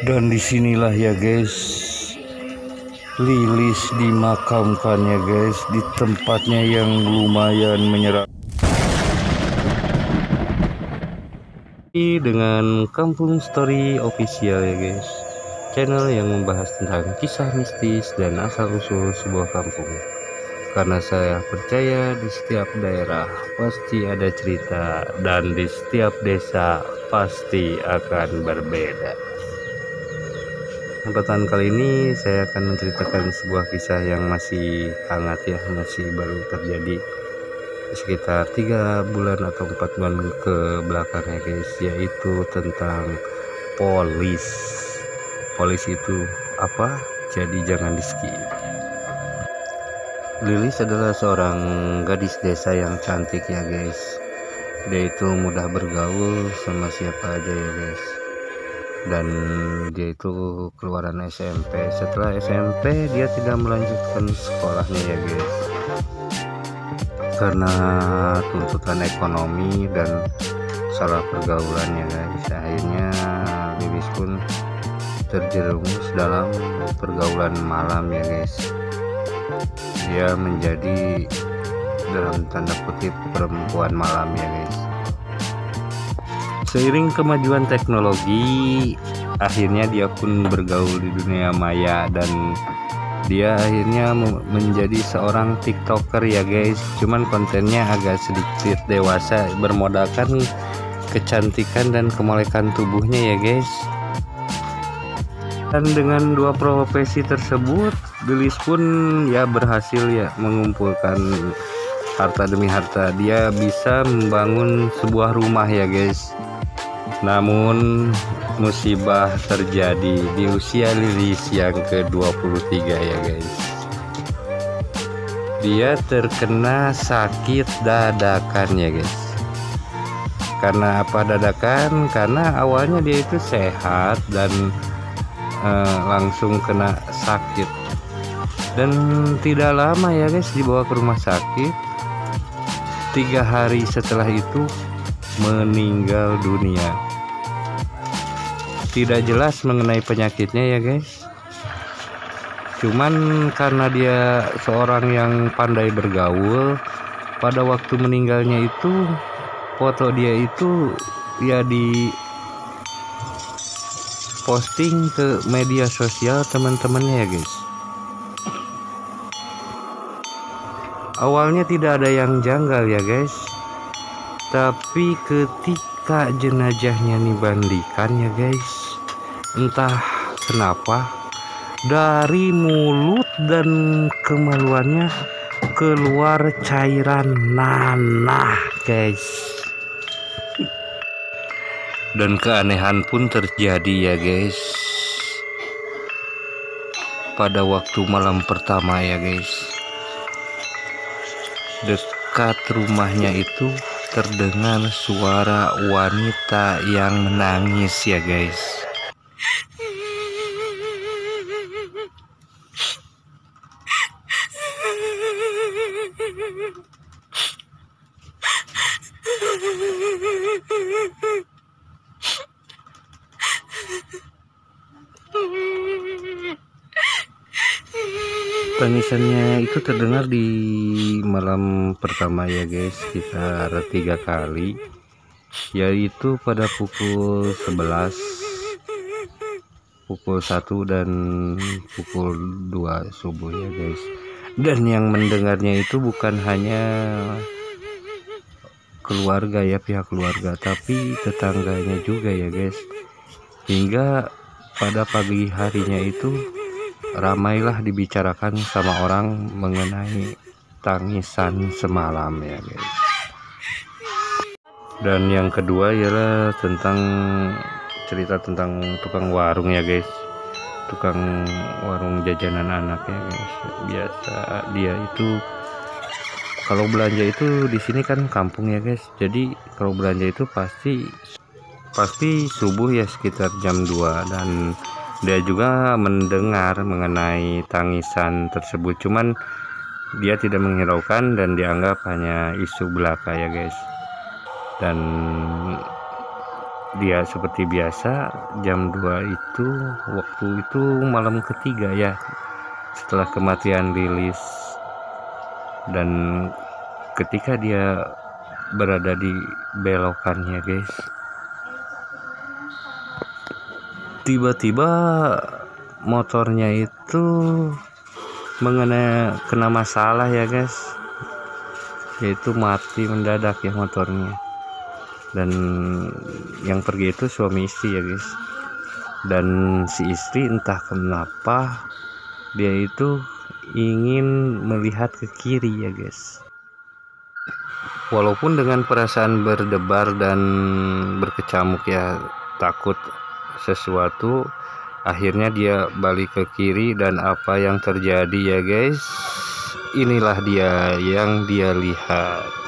Dan disinilah ya guys, Lilis dimakamkan ya guys, di tempatnya yang lumayan menyeram. Dengan Kampung Story Official ya guys, channel yang membahas tentang kisah mistis dan asal-usul sebuah kampung. Karena saya percaya di setiap daerah pasti ada cerita, dan di setiap desa pasti akan berbeda. Kesempatan kali ini saya akan menceritakan sebuah kisah yang masih hangat ya, masih baru terjadi sekitar 3 bulan atau 4 bulan ke belakang ya guys, yaitu tentang polis. Polis itu apa? Jadi jangan di skip. Lilis adalah seorang gadis desa yang cantik ya guys. Dia itu mudah bergaul sama siapa aja ya guys. Dan dia itu keluaran SMP. Setelah SMP dia tidak melanjutkan sekolahnya ya guys, karena tuntutan ekonomi dan salah pergaulannya guys. Akhirnya Lilis pun terjerumus dalam pergaulan malam ya guys. Dia menjadi dalam tanda kutip perempuan malam ya guys. Seiring kemajuan teknologi, akhirnya dia pun bergaul di dunia maya, dan dia akhirnya menjadi seorang TikToker ya guys. Cuman kontennya agak sedikit dewasa, bermodalkan kecantikan dan kemolekan tubuhnya ya guys. Dan dengan dua profesi tersebut, Lilis pun ya berhasil ya mengumpulkan harta demi harta. Dia bisa membangun sebuah rumah ya guys. Namun musibah terjadi di usia Lilis yang ke-23 ya guys. Dia terkena sakit dadakan ya guys. Karena apa dadakan? Karena awalnya dia itu sehat dan langsung kena sakit. Dan tidak lama ya guys dibawa ke rumah sakit. 3 hari setelah itu meninggal dunia. Tidak jelas mengenai penyakitnya ya guys. Cuman karena dia seorang yang pandai bergaul, pada waktu meninggalnya itu foto dia itu ya di posting ke media sosial teman-temannya ya guys. Awalnya tidak ada yang janggal ya guys, tapi ketika jenazahnya dimandikan ya guys, entah kenapa dari mulut dan kemaluannya keluar cairan nanah guys. Dan keanehan pun terjadi ya guys. Pada waktu malam pertama ya guys, dekat rumahnya itu terdengar suara wanita yang menangis ya guys. Tangisannya itu terdengar di malam pertama ya guys, sekitar 3 kali, yaitu pada pukul 11, pukul 1 dan pukul 2 subuh ya guys. Dan yang mendengarnya itu bukan hanya keluarga ya, pihak keluarga, tapi tetangganya juga ya guys. Hingga pada pagi harinya itu ramailah dibicarakan sama orang mengenai tangisan semalam ya guys. Dan yang kedua ialah tentang cerita tentang tukang warung ya guys. Tukang warung jajanan anak ya guys. Biasa dia itu kalau belanja itu di sini kan kampung ya guys. Jadi kalau belanja itu pasti subuh ya, sekitar jam 2, dan dia juga mendengar mengenai tangisan tersebut. Cuman dia tidak menghiraukan dan dianggap hanya isu belaka ya guys. Dan dia seperti biasa jam 2 itu, waktu itu malam ketiga ya setelah kematian Lilis. Dan ketika dia berada di belokannya guys, tiba-tiba motornya itu kena masalah ya guys, yaitu mati mendadak ya motornya. Dan yang pergi itu suami istri ya guys. Dan si istri entah kenapa dia itu ingin melihat ke kiri ya guys, walaupun dengan perasaan berdebar dan berkecamuk ya, takut sesuatu. Akhirnya dia balik ke kiri, dan apa yang terjadi ya guys, inilah dia yang dia lihat.